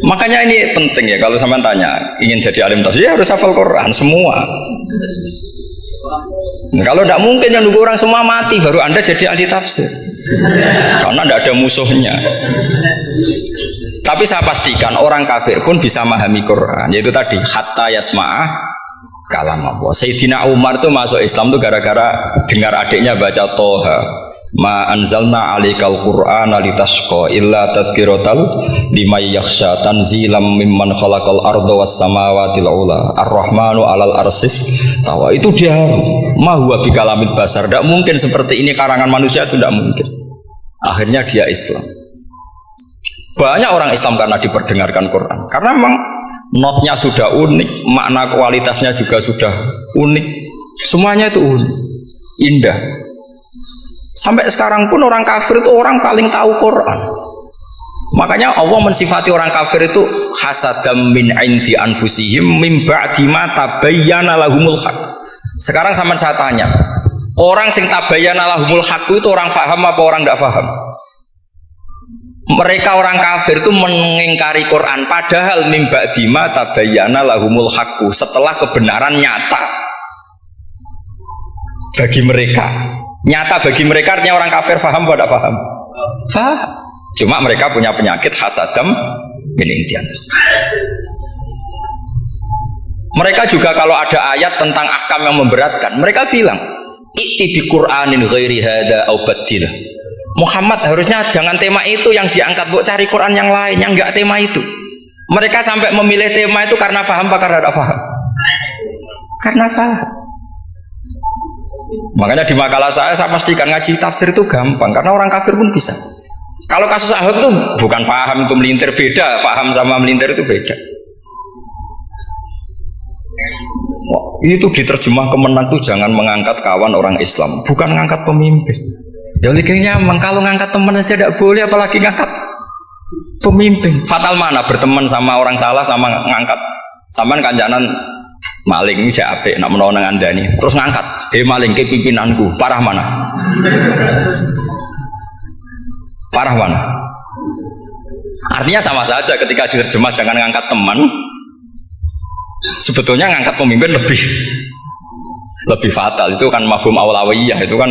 Makanya ini penting ya, kalau sampean tanya ingin jadi alim tafsir ya harus hafal Quran semua. Nah, kalau tidak mungkin yang nunggu orang semua mati baru Anda jadi ahli tafsir, karena tidak ada musuhnya. Tapi saya pastikan orang kafir pun bisa memahami Quran, yaitu tadi hatta yasma'ah kalam Allah. Sayyidina Umar itu masuk Islam itu gara-gara dengar adiknya baca Toha, ma anzalna alikal Qur'ana litasqa illa tazkiratal liman yakhsha tanzilam mimman khalaqal arda was samawati ula ar-rahmanu alal arsis tawa. Itu dia ma huwa bikalamil basar, tidak mungkin seperti ini karangan manusia, itu tidak mungkin. Akhirnya dia Islam. Banyak orang Islam karena diperdengarkan Quran, karena memang notnya sudah unik, makna kualitasnya juga sudah unik, semuanya itu unik, indah. Sampai sekarang pun orang kafir itu orang paling tahu Quran. Makanya Allah mensifati orang kafir itu hasadam min indi anfusihim min ba'di ma tabayyana lahumul haq. Sekarang sama saya tanya, orang sing tabayyana lahumul haq itu orang faham apa orang tidak faham? Mereka orang kafir itu mengingkari Quran, padahal min ba'di ma tabayyana lahumul haq, setelah kebenaran nyata bagi mereka. Nyata bagi mereka artinya orang kafir faham atau tidak faham? Faham. Cuma mereka punya penyakit hasadam min indian. Mereka juga kalau ada ayat tentang ahkam yang memberatkan, mereka bilang i'ti bi Qur'anin ghairi hada au badil. Muhammad harusnya jangan tema itu yang diangkat, buat cari Quran yang lain yang enggak tema itu. Mereka sampai memilih tema itu karena paham apa karena tidak paham? Karena paham. Makanya di makalah saya pastikan ngaji tafsir itu gampang, karena orang kafir pun bisa. Kalau kasus Ahok itu bukan paham itu melintir, beda. Paham sama melintir itu beda. Wah, itu diterjemah kemenang tuh jangan mengangkat kawan orang Islam, bukan mengangkat pemimpin. Ya likirnya memang kalau ngangkat teman saja tidak boleh, apalagi ngangkat pemimpin. Fatal mana berteman sama orang salah sama ngangkat. Saman kancanan maling ini apik nak menawa nang andani terus ngangkat, maling ke pimpinanku, parah mana? Parah mana? Artinya sama saja ketika diterjemah jangan ngangkat teman, sebetulnya ngangkat pemimpin lebih fatal. Itu kan mafhum awlawiyah, itu kan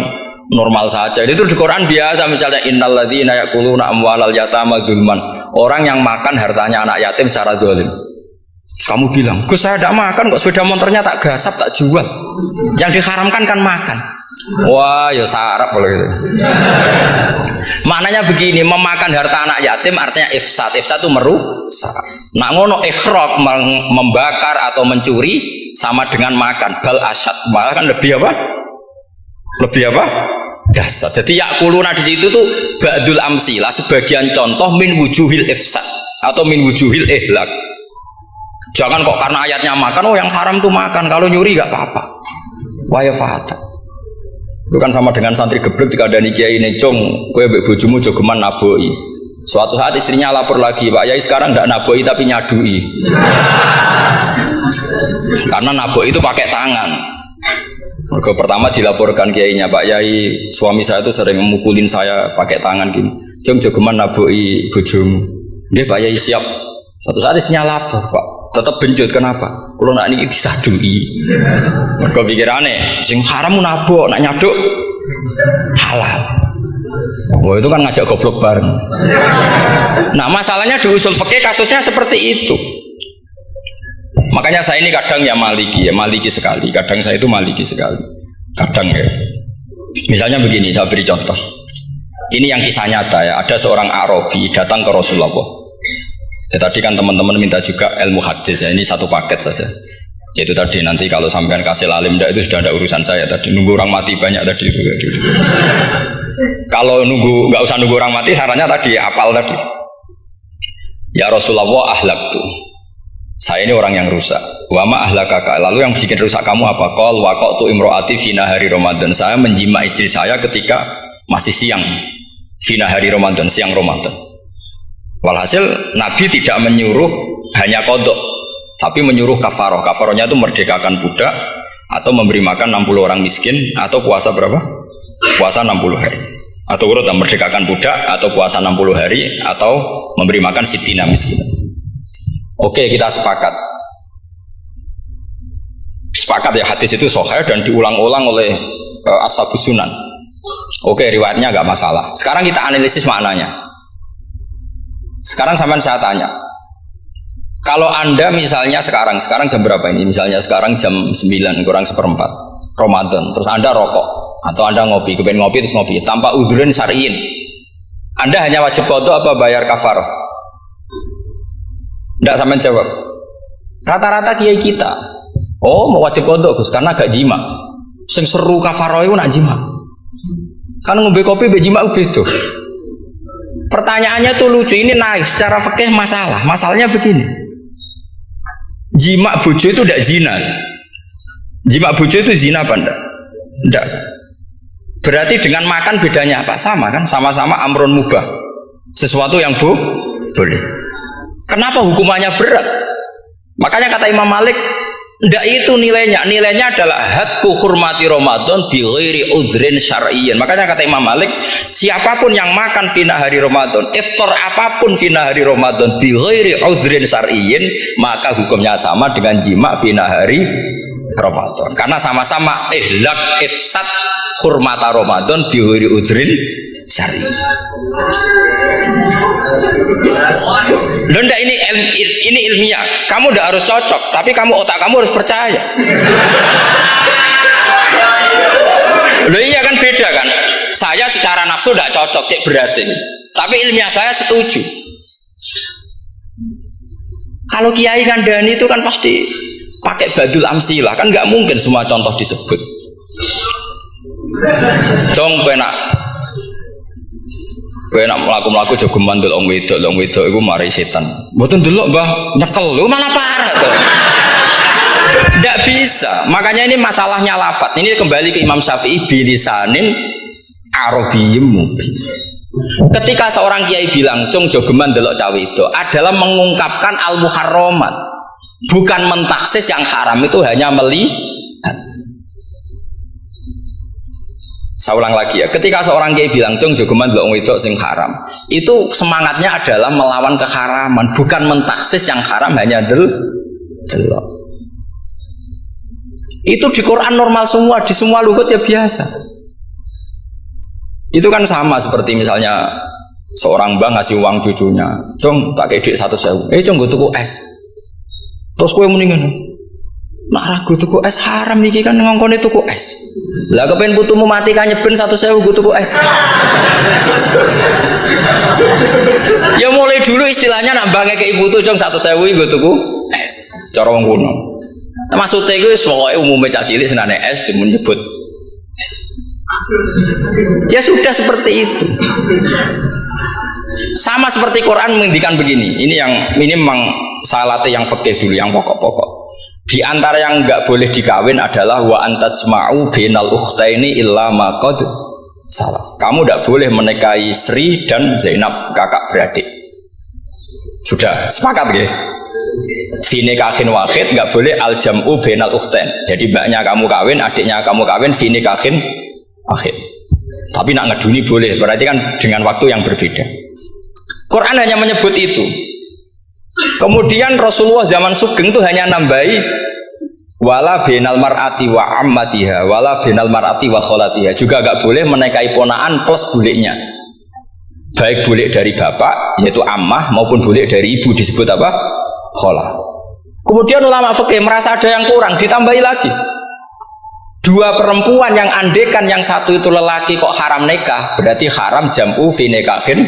normal saja. Itu di Quran biasa, misalnya innalladzina yaquluna amwalal yatama dzulman, orang yang makan hartanya anak yatim secara zalim. Kamu bilang, Gus saya tidak makan kok, sepeda motornya tak gasap, tak jual. Yang diharamkan kan makan. Wah, ya sarap kalau gitu. Maknanya begini, memakan harta anak yatim artinya ifsad. Ifsad itu merusak. Nak ngono ikhraq, membakar atau mencuri sama dengan makan. Bal asyad, malah kan lebih apa? Lebih apa? Dasar. Jadi yakuluna di situ tuh ba'dul amsilah, sebagian contoh min wujuhil ifsad atau min wujuhil ihlak. Jangan kok karena ayatnya makan, oh yang haram tuh makan, kalau nyuri gak apa-apa. Wah ya fata. Itu kan sama dengan santri geblek ketika ada kiai necong, kowe mbek bojomu jogeman naboi. Suatu saat istrinya lapor lagi, Pak Yai sekarang ndak naboi tapi nyadui. Karena naboi itu pakai tangan. Mereka pertama dilaporkan kiainya, Pak Yai suami saya itu sering memukulin saya pakai tangan gini. Jong jogeman naboi bojomu. Nggih Pak Yai siap. Suatu saat istrinya lapor, Pak. Tetap benjut, kenapa? Kalau nak ini disadui. Mereka pikirannya, sing haram nabok, nak nyaduk halal. Oh itu kan ngajak goblok bareng. Nah masalahnya di usul fikih kasusnya seperti itu. Makanya saya ini kadang ya maliki sekali. Kadang saya itu maliki sekali. Kadang ya. Misalnya begini, saya beri contoh. Ini yang kisah nyata ya. Ada seorang Arabi datang ke Rasulullah. Ya, tadi kan teman-teman minta juga ilmu hadis ya, ini satu paket saja. Yaitu tadi nanti kalau sampean kasih lalim itu sudah ada urusan saya tadi. Nunggu orang mati banyak tadi. Kalau nggak usah nunggu orang mati, sarannya tadi apal tadi. Ya Rasulullah ahlak tuh. Saya ini orang yang rusak. Wa ma ahlakaka. Lalu yang bikin rusak kamu apa? Qal waqatu imroati fina hari Ramadan. Saya menjima istri saya ketika masih siang. Fina hari Ramadan, siang Ramadan. Walhasil Nabi tidak menyuruh hanya kodok, tapi menyuruh kafaroh. Kafarohnya itu merdekakan budak, atau memberi makan 60 orang miskin, atau puasa berapa? Puasa 60 hari. Atau urut merdekakan budak, atau puasa 60 hari, atau memberi makan sitina miskin. Oke, kita sepakat. Sepakat ya, hadis itu sahih dan diulang-ulang oleh Ashabus Sunan. Oke, riwayatnya nggak masalah. Sekarang kita analisis maknanya. Sekarang sampean saya tanya. Kalau Anda misalnya sekarang jam berapa ini? Misalnya sekarang jam 9 kurang seperempat Ramadan. Terus Anda rokok atau Anda ngopi, kepengen ngopi terus ngopi tanpa udzurun syar'iyyin. Anda hanya wajib qadha apa bayar kafarah? Tidak sampean jawab. Rata-rata kiai kita, oh mau wajib qadha Gus karena gak jima. Sing seru kafarah itu nak jima. Kan ngombe kopi be jima beda. Pertanyaannya tuh lucu, ini naik secara fikih masalah. Masalahnya begini. Jima bojo itu tidak zina. Jima bojo itu zina apa enggak? Enggak. Berarti dengan makan bedanya apa? Sama kan? Sama-sama amrun mubah. Sesuatu yang boleh. Kenapa hukumannya berat? Makanya kata Imam Malik, enggak itu nilainya. Nilainya adalah hadku hurmati Ramadan bi ghairi udzrin syar'iyyin. Makanya kata Imam Malik, siapapun yang makan fina hari Ramadan, iftar apapun fina hari Ramadan bi ghairi udzrin syar'iyyin, maka hukumnya sama dengan jima fina hari Ramadan. Karena sama-sama ihlak ifsad hurmata Ramadan bi ghairi udzrin syar'iyyin. Loh enggak, ini ilmiah. Kamu enggak harus cocok, tapi otak kamu harus percaya. Loh iya kan, beda kan. Saya secara nafsu enggak cocok, cek berarti. Tapi ilmiah saya setuju. Kalau kiai kandhani itu kan pasti pakai badul amsilah, kan enggak mungkin semua contoh disebut. Jong penak mlaku-mlaku jogeman delok wedok iku mari setan. Mboten delok Mbah, nyekel lho malah parah to. Ndak bisa. Makanya ini masalahnya lafaz. Ini kembali ke Imam Syafi'i bilisanin arabiyyim mubin. Ketika seorang kiai bilang cung jogeman delok cawe itu adalah mengungkapkan al-muharramat. Bukan mentaksis yang haram itu hanya melihat. Saya ulang lagi ya, ketika seorang kiai bilang cung jogeman delok wedok sing haram, itu semangatnya adalah melawan keharaman, bukan mentaksis yang haram hanya delok. Itu di Quran normal semua, di semua lugat ya biasa. Itu kan sama seperti misalnya seorang mbah ngasih uang cucunya, cung tak kayak duit 100.000, cung gue tuku es. Terus gue mendingan nak ragu tuku es haram iki kan ngongkone tuku es. Lah kepen putumu mati kan nyeben 100.000 gue tuku es. Ya mulai dulu istilahnya nak mbah ngekeki putu cung 100.000 gue tuku es. Cara wong kuno. Maksudnya gue pokoke umume cah cilik senane es menyebut. Ya sudah seperti itu. Sama seperti Quran menghentikan begini. Ini memang salate yang fikih dulu, yang pokok-pokok. Di antara yang enggak boleh dikawin adalah wa antasma'u bainal ukhtaini illa ma qad salaf. Kamu enggak boleh menikahi Sri dan Zainab, kakak beradik. Sudah sepakat nggih? Fi nikahin wahid enggak boleh al jam'u bainal ukhtain. Jadi mbaknya kamu kawin, adiknya kamu kawin fi nikahin wahid. Tapi nak ngeduni boleh, berarti kan dengan waktu yang berbeda. Quran hanya menyebut itu. Kemudian Rasulullah zaman Sugeng itu hanya nambahi wala binal mar'ati wa ammatiha wala binal mar'ati wa kholatiha, juga agak boleh menikahi ponaan plus buliknya, baik bulik dari bapak yaitu ammah maupun bulik dari ibu disebut apa? Kholah. Kemudian ulama fikih merasa ada yang kurang, ditambahi lagi dua perempuan yang andekan yang satu itu lelaki kok haram nikah, berarti haram jam'u fi nikahin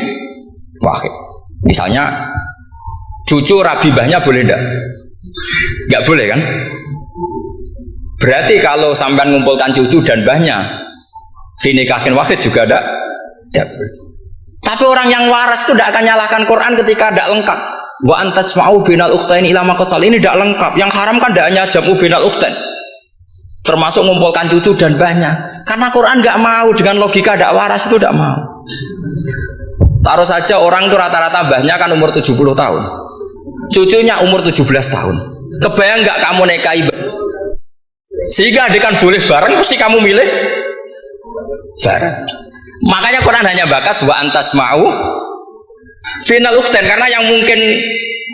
wahid. Misalnya cucu rabibahnya boleh enggak? Enggak boleh kan? Berarti kalau sampai mengumpulkan cucu dan mbahnya fi nikahin wahid juga enggak? Ya. Tapi orang yang waras itu tidak akan nyalahkan Quran ketika tidak lengkap. Wa antasma'u bainal ukhtaini ila ma qad salaf, ini tidak lengkap. Yang haram kan tidak hanya jam'u bainal ukhtain, termasuk mengumpulkan cucu dan mbahnya. Karena Quran enggak mau dengan logika tidak waras itu, tidak mau. Taruh saja orang itu rata-rata mbahnya kan umur 70 tahun. Cucunya umur 17 tahun. Kebayang nggak kamu nikahi sehingga adik kan boleh bareng, mesti kamu milih bareng. Makanya Quran hanya bakas wa antasma'u final ukhtain, karena yang mungkin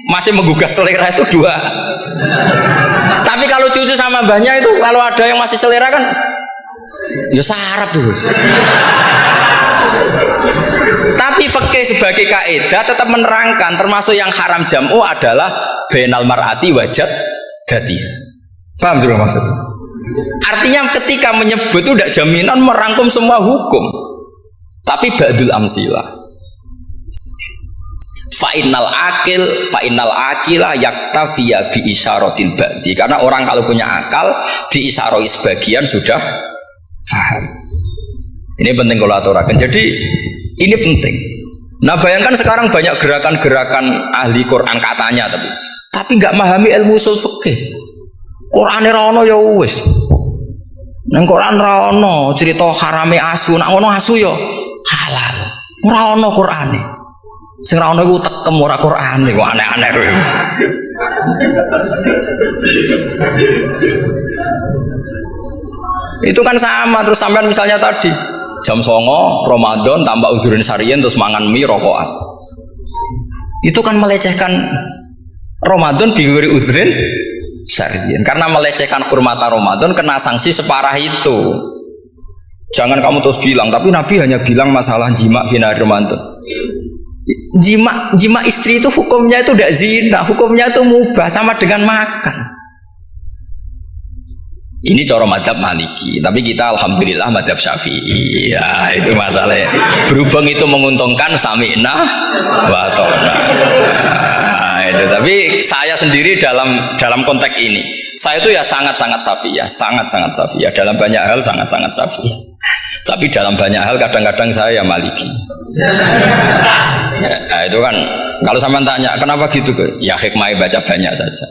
masih menggugah selera itu dua. Tapi kalau cucu sama mbahnya itu kalau ada yang masih selera kan ya sarap tuh. Tapi fikih sebagai kaidah tetap menerangkan termasuk yang haram jam'u adalah bainal mar'ati wajad dati. Paham juga maksudnya? Artinya ketika menyebut itu tidak jaminan merangkum semua hukum. Tapi ba'dul amsilah. Fa'innal akila yaktafiya bi isyaratil ba'di. Karena orang kalau punya akal di isyaroi sebagian sudah paham. Ini penting kalau aturakan. Jadi ini penting. Nah bayangkan sekarang banyak gerakan-gerakan ahli Quran katanya tapi nggak memahami ilmu usul fikih. Quran ra ono ya wis. Nang Quran ra ono cerita harame asu, nak ono asu ya halal. Ora ono Qurane. Sing ra ono iku tekem ora Qurane, kok aneh-aneh kowe. Itu kan sama terus sampean misalnya tadi jam 09.00 Ramadan tambah uzurin syarian terus mangan mie rokokan. Itu kan melecehkan Ramadan biguri uzurin syarian. Karena melecehkan hurmata Ramadan kena sanksi separah itu. Jangan kamu terus bilang, tapi Nabi hanya bilang masalah jima fina Ramadan. Jima istri itu hukumnya itu tidak zina, hukumnya itu mubah sama dengan makan. Ini cara madhab Maliki, tapi kita alhamdulillah madhab Syafi'i. Ya itu masalahnya. Berhubung itu menguntungkan sami'na wa ta'na. Nah, itu. Tapi saya sendiri dalam konteks ini, saya itu ya sangat-sangat Syafi'iyah, sangat-sangat Syafi'iyah. Dalam banyak hal sangat-sangat Syafi'iyah. Tapi dalam banyak hal kadang-kadang saya Maliki. Nah, itu kan kalau sampean tanya kenapa gitu, ya hikmah baca banyak saja.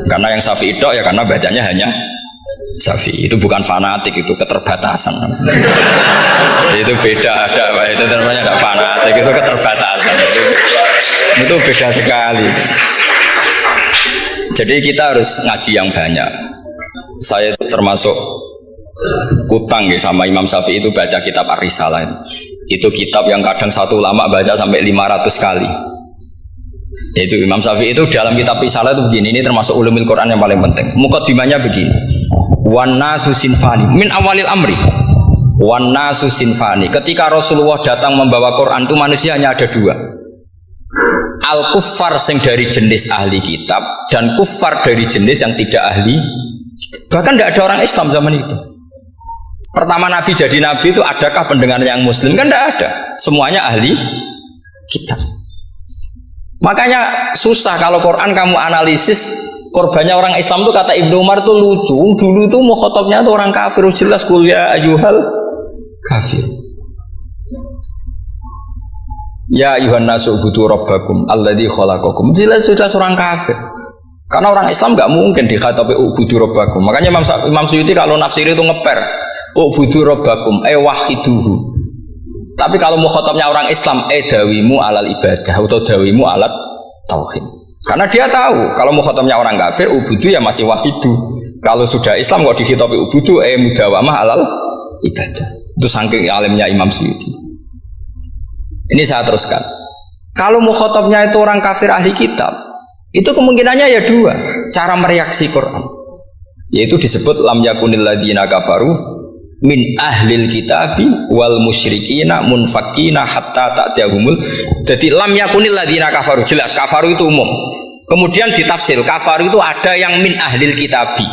Karena yang Syafi'i itu ya karena bacanya hanya Syafi'i. Itu bukan fanatik, itu keterbatasan. Itu beda, itu namanya tidak fanatik, itu keterbatasan. Itu beda sekali. Jadi kita harus ngaji yang banyak. Saya termasuk utang ya sama Imam Syafi'i itu baca kitab Ar-Risalah. Itu kitab yang kadang satu ulama baca sampai 500 kali. Yaitu Imam Syafi'i itu dalam kitab Risalah itu begini, ini termasuk ulumul Quran yang paling penting. Muqaddimahnya begini. Wan nasu sinfani min awalil amri. Wan nasu sinfani. Ketika Rasulullah datang membawa Quran itu manusia hanya ada dua. Al kuffar sing dari jenis ahli kitab dan kuffar dari jenis yang tidak ahli. Bahkan tidak ada orang Islam zaman itu. Pertama Nabi jadi Nabi itu adakah pendengar yang Muslim? Kan tidak ada. Semuanya ahli kitab. Makanya susah kalau Quran kamu analisis korbannya orang Islam tuh kata Ibnu Umar tuh lucu. Dulu tuh mukhatabnya tuh orang kafir, jelas kuliah ayuhal kafir. Ya ayuhan nasu ubudu rabbakum alladzi khalaqakum. Jelas orang kafir. Karena orang Islam nggak mungkin dikhatabi ubudu rabbakum. Makanya Imam Suyuti kalau nafsiri itu ngeper ubudu rabbakum wahiduhu. Tapi kalau mukhatabnya orang Islam, dawimu alal ibadah atau dawimu alat tauhid. Karena dia tahu kalau mukhatabnya orang kafir, ubudu ya masih wahidu. Kalau sudah Islam kok dikhitabi ubudu, mudawamah alal ibadah. Itu saking alimnya Imam Suyuti. Ini saya teruskan. Kalau mukhatabnya itu orang kafir ahli kitab, itu kemungkinannya ya dua cara mereaksi Quran. Yaitu disebut lam yakunil ladzina kafaru min ahlil kitabi wal musyrikina munfakina hatta ta'tiyahumul. Jadi lam yakunil ladzina kafaru, jelas kafaru itu umum. Kemudian ditafsir kafaru itu ada yang min ahlil kitabi,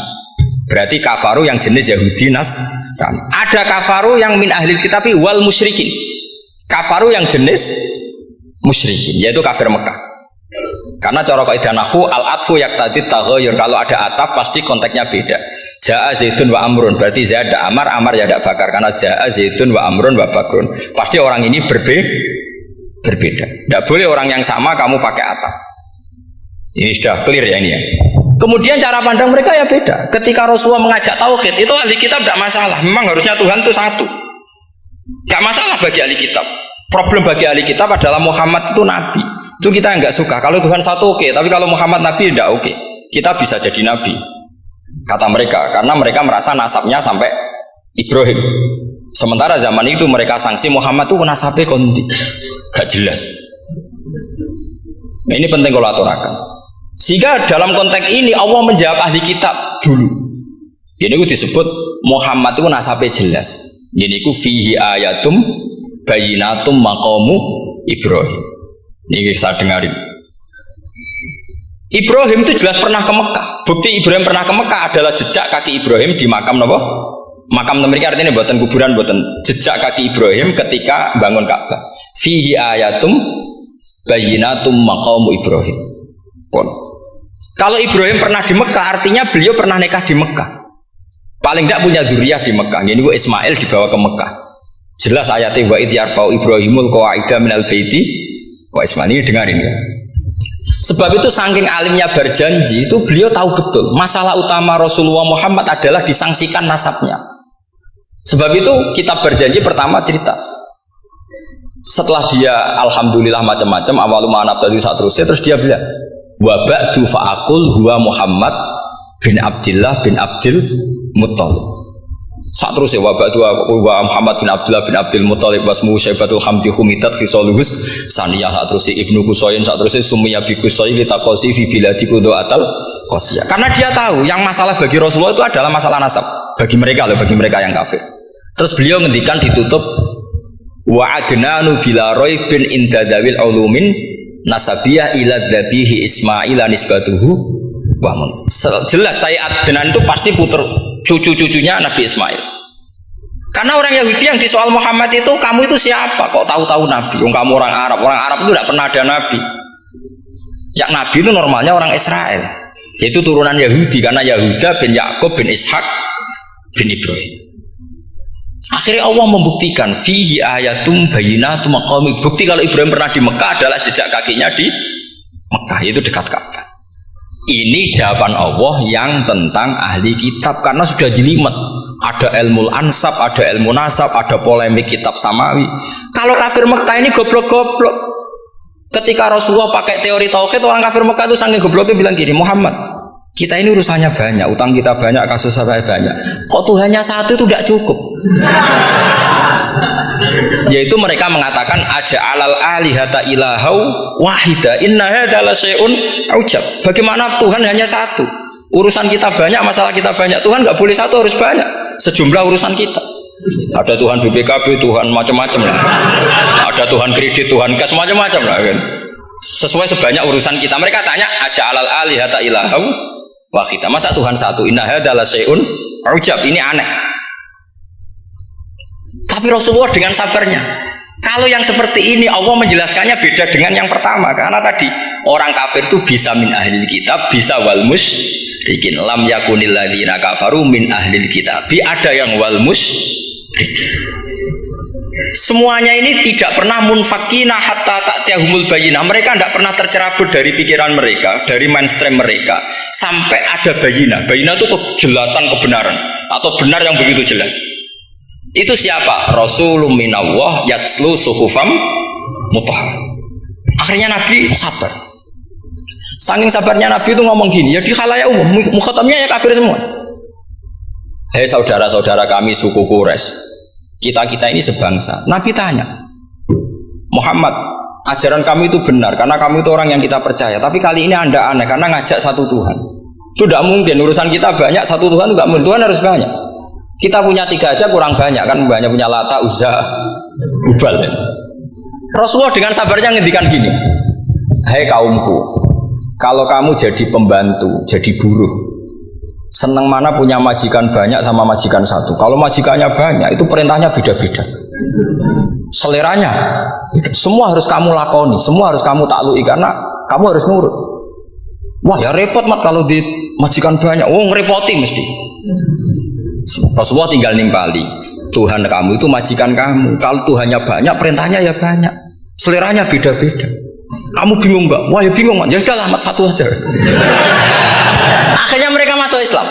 berarti kafaru yang jenis Yahudi Nasrani. Ada kafaru yang min ahlil kitabi wal musyrikin, kafaru yang jenis musyrikin, yaitu kafir Mekah. Karena cara kaidah nahwu al-atfu yaqtadi taghayyur, kalau ada ataf pasti konteksnya beda. Ja'a Zaidun wa Amrun, berarti Zaid ada Amar, Amar ya ada Bakar. Karena Ja'a Zaidun wa Amrun wa Bakrun, pasti orang ini berbeda. Tidak boleh orang yang sama kamu pakai ataf. Ini sudah clear ya ini ya. Kemudian cara pandang mereka ya beda. Ketika Rasulullah mengajak tauhid, itu ahli kitab tidak masalah. Memang harusnya Tuhan itu satu, tidak masalah bagi ahli kitab. Problem bagi ahli kitab adalah Muhammad itu nabi. Itu kita nggak suka. Kalau Tuhan satu oke, tapi kalau Muhammad nabi tidak oke. Kita bisa jadi nabi, kata mereka, karena mereka merasa nasabnya sampai Ibrahim. Sementara zaman itu mereka sanksi Muhammad itu nasabnya konti, gak jelas. Nah, ini penting kalau aturakan. Sehingga dalam konteks ini Allah menjawab ahli kitab dulu. Ini itu disebut Muhammad itu nasabnya jelas. Ini itu fihi ayatum bayinatum maqamu Ibrahim. Ini saya dengarin. Ibrahim itu jelas pernah ke Mekah. Bukti Ibrahim pernah ke Mekah adalah jejak kaki Ibrahim di makam apa? Makam mereka artinya buatan kuburan, buatan jejak kaki Ibrahim ketika bangun Ka'bah. Fihi ayatum bayinatum maqamu Ibrahim. Pun. Kalau Ibrahim pernah di Mekah, artinya beliau pernah nikah di Mekah. Paling tidak punya dzurriyyah di Mekah. Jadi Ismail dibawa ke Mekah. Jelas ayatnya wa idh yarfa'u Ibrahimul qawaida minal baiti wa Ismail. Ini dengarin ya. Sebab itu saking alimnya berjanji itu beliau tahu betul masalah utama Rasulullah Muhammad adalah disangsikan nasabnya. Sebab itu kitab berjanji pertama cerita setelah dia alhamdulillah macam-macam awal ma'anab tadi satrusnya, terus dia bilang wa ba'du fa'akul huwa Muhammad bin Abdillah bin Abdil Muttalib. Saat terus ya wabak dua Muhammad bin Abdullah bin Abdul Muttalib wasmu Syaibatul Hamdi Humidat Khisaluhus Saniyah. Saat terus Ibnu Kusoyin, saat terus Sumiyah bi Kusoyin litakosi fi biladi kudu'atal Qasiyah. Karena dia tahu yang masalah bagi Rasulullah itu adalah masalah nasab bagi mereka loh, bagi mereka yang kafir. Terus beliau ngendikan ditutup wa adnanu bila roibin indadawil ulumin nasabiyah ila dhabihi Ismaila nisbatuhu wamun. Jelas saya Adnan itu pasti puter cucu-cucunya Nabi Ismail. Karena orang Yahudi yang disoal Muhammad itu, kamu itu siapa? Kok tahu-tahu Nabi? Kamu orang Arab. Orang Arab itu tidak pernah ada Nabi. Yang Nabi itu normalnya orang Israel, yaitu turunan Yahudi. Karena Yahuda bin Yakub bin Ishak bin Ibrahim. Akhirnya Allah membuktikan fihi ayatum bayinatum maqami. Bukti kalau Ibrahim pernah di Mekah adalah jejak kakinya di Mekah, itu dekat Ka'bah. Ini jawaban Allah yang tentang ahli kitab, karena sudah jelimet. Ada ilmu ansab, ada ilmu nasab, ada polemik kitab samawi. Kalau kafir Mekah ini goblok-goblok. Ketika Rasulullah pakai teori tauhid, orang kafir Mekah itu saking gobloknya bilang gini, Muhammad, kita ini urusannya banyak, utang kita banyak, kasus saya banyak. Kok Tuhannya satu itu tidak cukup? Yaitu mereka mengatakan aja'alal alihata ilahau wahida inna hadza la syai'un ujab. Bagaimana Tuhan hanya satu? Urusan kita banyak, masalah kita banyak. Tuhan nggak boleh satu, harus banyak. Sejumlah urusan kita. Ada Tuhan BPKB, Tuhan macam-macam lah. Ada Tuhan kredit, Tuhan kas macam-macam lah kan. Sesuai sebanyak urusan kita. Mereka tanya aja'alal alihata ilahau wahida. Masa Tuhan satu? Inna hadza la syai'un ujab. Ini aneh. Tapi Rasulullah dengan sabarnya, kalau yang seperti ini Allah menjelaskannya beda dengan yang pertama. Karena tadi orang kafir itu bisa min ahlil kitab, bisa wal musyrikin. Lam yakunil ladzina kafaru min ahlil kitab. Ada yang wal musyrikin. Semuanya ini tidak pernah munfakina hatta ta'tiyahumul bayyinah. Mereka tidak pernah tercerabut dari pikiran mereka, dari mainstream mereka, sampai ada bayyinah. Bayyinah itu kejelasan kebenaran atau benar yang begitu jelas. Itu siapa? Rasulun minallah yatslu suhufam mutahhar. Akhirnya Nabi sabar. Saking sabarnya Nabi itu ngomong gini, ya di khalayak umum, mukhatamnya ya kafir semua. Hei saudara-saudara kami suku Quraisy, kita ini sebangsa. Nabi tanya, Muhammad, ajaran kami itu benar karena kami itu orang yang kita percaya. Tapi kali ini Anda aneh karena ngajak satu Tuhan. Itu tidak mungkin. Urusan kita banyak, satu Tuhan itu tidak mungkin. Tuhan harus banyak. Kita punya 3 aja kurang banyak kan, banyak punya Lata, Uzza, Hubal. Rasulullah dengan sabarnya ngendikan gini, hei kaumku, kalau kamu jadi pembantu, jadi buruh, senang mana punya majikan banyak sama majikan satu. Kalau majikannya banyak, itu perintahnya beda-beda. Seleranya, semua harus kamu lakoni, semua harus kamu taklui karena kamu harus nurut. Wah ya repot mat kalau di majikan banyak, ngerepoti mesti. Rasulullah tinggal nimpali, Tuhan kamu itu majikan kamu. Kalau Tuhannya banyak, perintahnya ya banyak, seleranya beda-beda. Kamu bingung mbak? Wah ya bingung, ya udahlah mat satu aja. Akhirnya mereka masuk Islam.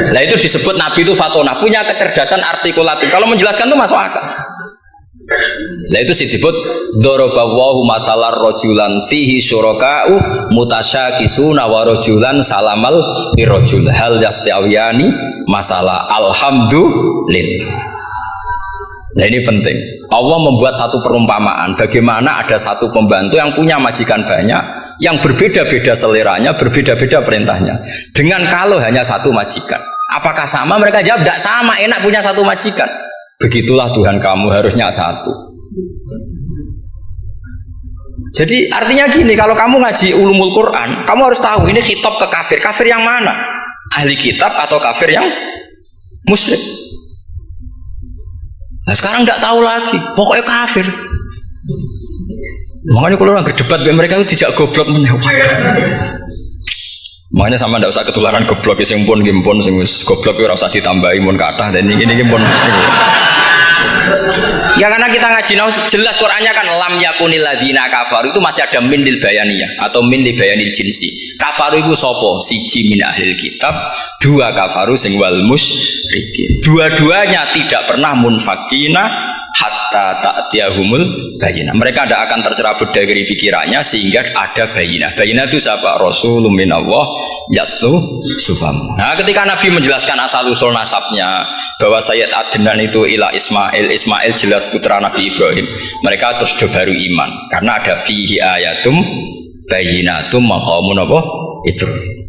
Nah itu disebut Nabi itu fatona, punya kecerdasan artikulatif. Kalau menjelaskan itu masuk akal. Nah itu disebut dorobawahu matalar rojulan fihi syuraka'u mutasyakisuna wa rojulan salamal birojul hal yastiawiyani masalah alhamdulillah. Nah ini penting. Allah membuat satu perumpamaan bagaimana ada satu pembantu yang punya majikan banyak yang berbeda-beda seleranya, berbeda-beda perintahnya. Dengan kalau hanya satu majikan, apakah sama? Mereka jawab tidak sama, enak punya satu majikan. Begitulah Tuhan kamu harusnya satu. Jadi artinya gini, kalau kamu ngaji ulumul Quran, kamu harus tahu ini khitab ke kafir. Kafir yang mana? Ahli kitab atau kafir yang musyrik? Nah sekarang tidak tahu lagi, pokoknya kafir. Makanya kalau orang berdebat dengan mereka itu tidak goblok menewak. Makanya sama tidak usah ketularan goblok, sing pun gimpun, sing goblok ora usah ditambahi mun kathah dan ini pun. Ya karena kita ngaji jelas Qurannya kan lam yakunil ladina kafaru itu masih ada min lil bayaniyah atau min lil bayanil jinsi. Kafaru itu sopo? Siji min ahlil kitab, dua kafaru sing wal musyrikin. Dua-duanya tidak pernah munfakina hatta ta'tiyahumul bayinah. Mereka tidak akan tercerabut dari pikirannya sehingga ada bayinah. Bayinah itu siapa? Rasulun minallah yatlu sufam. Nah, ketika Nabi menjelaskan asal usul nasabnya bahwa Sayyid Adnan itu ila Ismail, Ismail jelas putra Nabi Ibrahim. Mereka terus baru iman karena ada fihi ayatum bayinatum maqamun apa? Ibrahim.